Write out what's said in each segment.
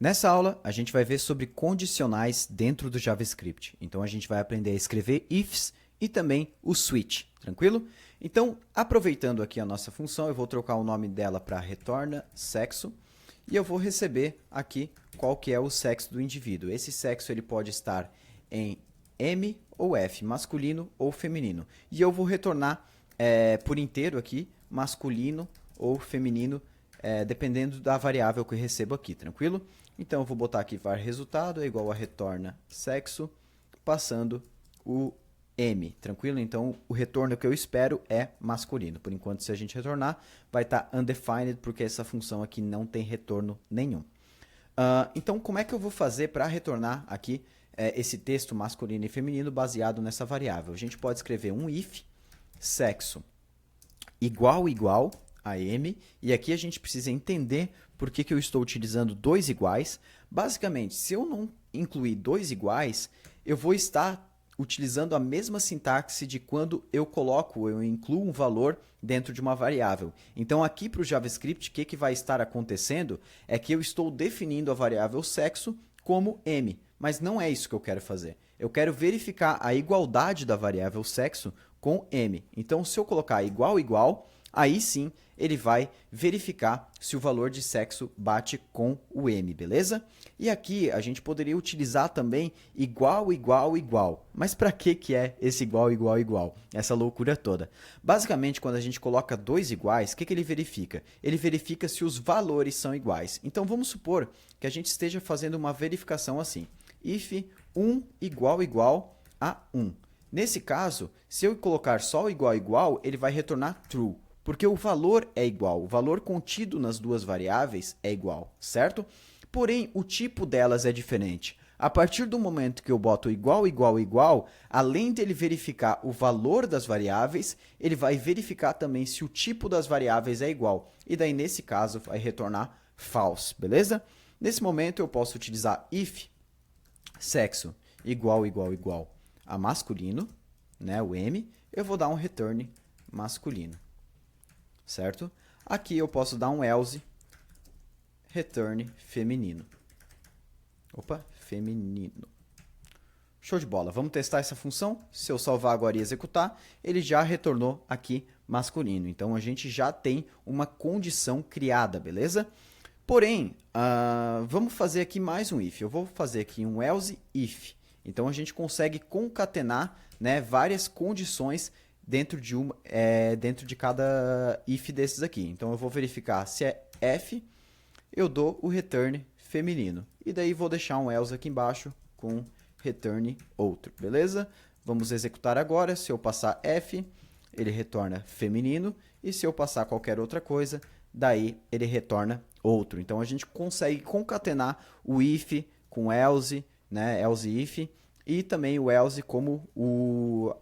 Nessa aula, a gente vai ver sobre condicionais dentro do JavaScript. Então, a gente vai aprender a escrever ifs e também o switch, tranquilo? Então, aproveitando aqui a nossa função, eu vou trocar o nome dela para retorna sexo e eu vou receber aqui qual que é o sexo do indivíduo. Esse sexo ele pode estar em M ou F, masculino ou feminino. E eu vou retornar por inteiro aqui, masculino ou feminino, dependendo da variável que eu recebo aqui, tranquilo? Então, eu vou botar aqui var resultado é igual a retorna sexo, passando o M, tranquilo? Então, o retorno que eu espero é masculino. Por enquanto, se a gente retornar, vai estar undefined, porque essa função aqui não tem retorno nenhum. Então, como é que eu vou fazer para retornar aqui esse texto masculino e feminino baseado nessa variável? A gente pode escrever um if sexo igual a M, e aqui a gente precisa entender por que eu estou utilizando dois iguais. Basicamente, se eu não incluir dois iguais, eu vou estar utilizando a mesma sintaxe de quando eu incluo um valor dentro de uma variável. Então, aqui para o JavaScript, o que vai estar acontecendo é que eu estou definindo a variável sexo como M, mas não é isso que eu quero fazer. Eu quero verificar a igualdade da variável sexo com M. Então, se eu colocar igual, aí sim ele vai verificar se o valor de sexo bate com o M, beleza? E aqui a gente poderia utilizar também igual. Mas para que é esse igual? Essa loucura toda. Basicamente, quando a gente coloca dois iguais, o que ele verifica? Ele verifica se os valores são iguais. Então, vamos supor que a gente esteja fazendo uma verificação assim. If 1 igual a 1. Nesse caso, se eu colocar só o igual, ele vai retornar true, porque o valor é igual, o valor contido nas duas variáveis é igual, certo? Porém, o tipo delas é diferente. A partir do momento que eu boto igual, além dele verificar o valor das variáveis, ele vai verificar também se o tipo das variáveis é igual. E daí, nesse caso, vai retornar false, beleza? Nesse momento, eu posso utilizar if sexo igual a masculino, né, o M, eu vou dar um return masculino, certo? Aqui eu posso dar um else return feminino. Opa, feminino. Show de bola. Vamos testar essa função. Se eu salvar agora e executar, ele já retornou aqui masculino. Então, a gente já tem uma condição criada, beleza? Porém, vamos fazer aqui mais um if. Eu vou fazer aqui um else if. Então, a gente consegue concatenar, né, várias condições dentro de cada if desses aqui. Então, eu vou verificar se é F, eu dou o return feminino. E daí, vou deixar um else aqui embaixo com return outro, beleza? Vamos executar agora. Se eu passar F, ele retorna feminino. E se eu passar qualquer outra coisa, daí ele retorna outro. Então, a gente consegue concatenar o if com else, né, else if, e também o else como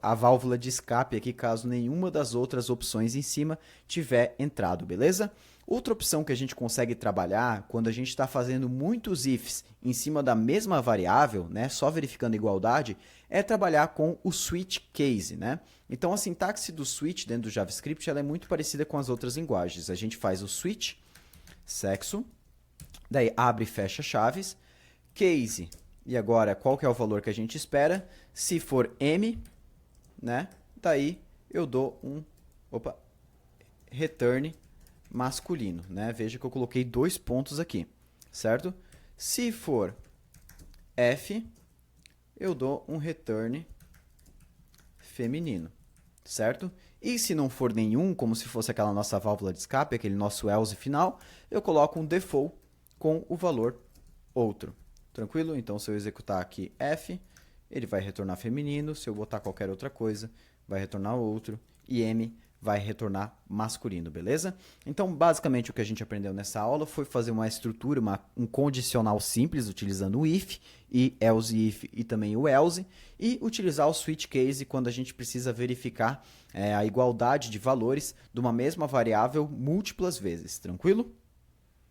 a válvula de escape aqui, caso nenhuma das outras opções em cima tiver entrado, beleza? Outra opção que a gente consegue trabalhar quando a gente está fazendo muitos ifs em cima da mesma variável, né, só verificando igualdade, é trabalhar com o switch case, né? Então, a sintaxe do switch dentro do JavaScript ela é muito parecida com as outras linguagens. A gente faz o switch, sexo, daí abre e fecha chaves, case. E agora, qual que é o valor que a gente espera? Se for M, né? Daí eu dou um return masculino, né? Veja que eu coloquei dois pontos aqui, certo? Se for F, eu dou um return feminino, certo? E se não for nenhum, como se fosse aquela nossa válvula de escape, aquele nosso else final, eu coloco um default com o valor outro. Tranquilo? Então, se eu executar aqui F, ele vai retornar feminino. Se eu botar qualquer outra coisa, vai retornar outro. E M vai retornar masculino, beleza? Então, basicamente, o que a gente aprendeu nessa aula foi fazer uma estrutura, um condicional simples, utilizando o if e else if e também o else, e utilizar o switch case quando a gente precisa verificar a igualdade de valores de uma mesma variável múltiplas vezes, tranquilo?